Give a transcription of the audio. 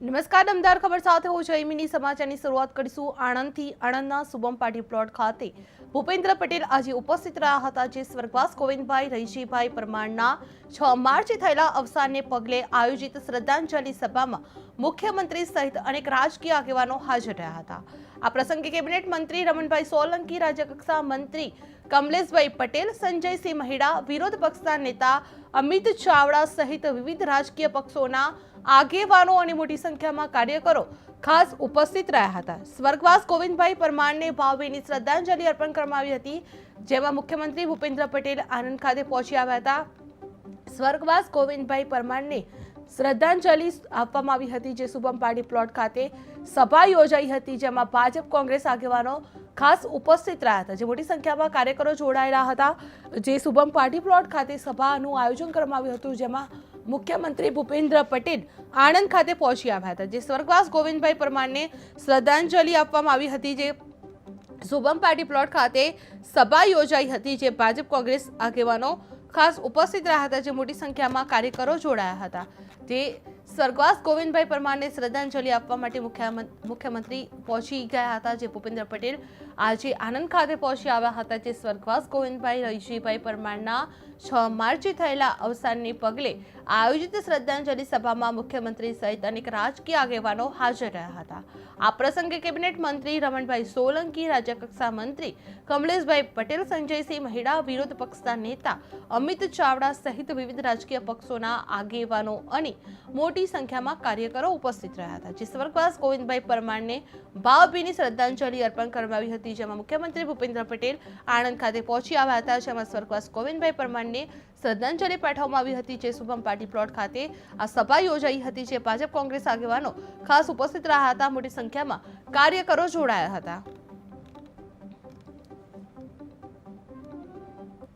નમસ્કાર, દમદાર ખબર સાથે હું જયમિની સમાચારની શરૂઆત કરીશું આણંદથી। આણંદના શુભમ પાર્ટી પ્લોટ ખાતે ભૂપેન્દ્ર પટેલ આજે ઉપસ્થિત રહ્યા હતા, જે સ્વર્ગવાસ ગોવિંદભાઈ રહીજીભાઈ પરમારના 6 માર્ચે થયેલા અવસાનને પગલે આયોજિત શ્રદ્ધાંજલિ સભામાં મુખ્યમંત્રી સહિત અનેક રાજકીય આગેવાનો હાજર રહ્યા હતા। આ પ્રસંગે કેબિનેટ મંત્રી રમણભાઈ સોલંકી, રાજ્યકક્ષા મંત્રી કમલેશભાઈ પટેલ, સંજયસિંહ મહેડા, વિરોધ પક્ષના નેતા અમિત ચાવડા સહિત વિવિધ રાજકીય પક્ષોના આગેવાનો અને મોટી સંખ્યામાં કાર્યકરો ખાસ ઉપસ્થિત રહ્યા હતા। સ્વર્ગવાસ ગોવિંદભાઈ પરમારને ભાવભીની શ્રદ્ધાંજલિ અર્પણ કરવામાં આવી હતી, જેમાં મુખ્યમંત્રી ભૂપેન્દ્ર પટેલ આણંદ ખાતે પહોંચી આવ્યા હતા। સ્વર્ગવાસ ગોવિંદભાઈ પરમારને શ્રદ્ધાંજલિ આપવામાં આવી હતી, જે શુભમ પાર્ટી પ્લોટ ખાતે સભા યોજાઈ હતી, જેમાં ભાજપ કોંગ્રેસ આગેવાનો ખાસ ઉપસ્થિત રહ્યા હતા, જે મોટી સંખ્યામાં કાર્યકરો જોડાયેલા હતા। જે શુભમ પાર્ટી પ્લોટ ખાતે સભાનું આયોજન કરવામાં આવ્યું હતું, જેમાં મુખ્યમંત્રી ભૂપેન્દ્ર પટેલ આણંદ ખાતે પહોંચી આવ્યા હતા, જે સ્વર્ગવાસ ગોવિંદભાઈ પરમારને શ્રદ્ધાંજલિ આપવામાં આવી હતી। જે શુભમ પાર્ટી પ્લોટ ખાતે સભા યોજાઈ હતી, જે ભાજપ કોંગ્રેસ આગેવાનો ખાસ ઉપસ્થિત રહ્યા હતા, જે મોટી સંખ્યામાં કાર્યકરો જોડાયા હતા। જે સ્વર્ગવાસ ગોવિંદભાઈ પરમારને શ્રદ્ધાંજલિ આપવા માટે મુખ્યમંત્રી પહોંચી ગયા હતા, જે ભૂપેન્દ્ર પટેલ આજે આણંદ ખાતે પહોંચી આવ્યા હતા। જે સ્વર્ગવાસ ગોવિંદભાઈ રહીજીભાઈ પરમારના 6 માર્ચે થયેલા અવસાનને પગલે આયોજિત શ્રદ્ધાંજલિ સભામાં મુખ્યમંત્રી સહિત અનેક રાજકીય આગેવાનો હાજર રહ્યા હતા। આ પ્રસંગે કેબિનેટ મંત્રી રમણભાઈ સોલંકી, રાજ્યકક્ષા મંત્રી કમલેશભાઈ પટેલ, સંજયસિંહ મહેડા, વિરોધ પક્ષના નેતા અમિત ચાવડા સહિત વિવિધ રાજકીય પક્ષોના આગેવાનો અને મોટી સંખ્યામાં કાર્યકરો ઉપસ્થિત રહ્યા હતા। જે સ્વર્ગવાસ ગોવિંદભાઈ પરમારને ભાવભીની શ્રદ્ધાંજલિ અર્પણ કરવામાં આવી હતી, જેમાં મુખ્યમંત્રી ભૂપેન્દ્ર પટેલ આણંદ ખાતે પહોંચી આવ્યા હતા, જેમાં સ્વર્ગવાસ ગોવિંદભાઈ પરમારને શ્રદ્ધાંજલિ પાઠવવામાં આવી હતી। જે શુભમ પાર્ટી પ્લોટ ખાતે આ સભા યોજાઈ હતી, જે ભાજપ કોંગ્રેસ આગેવાનો ખાસ ઉપસ્થિત રહ્યા હતા, મોટી સંખ્યામાં કાર્યકરો જોડાયા હતા।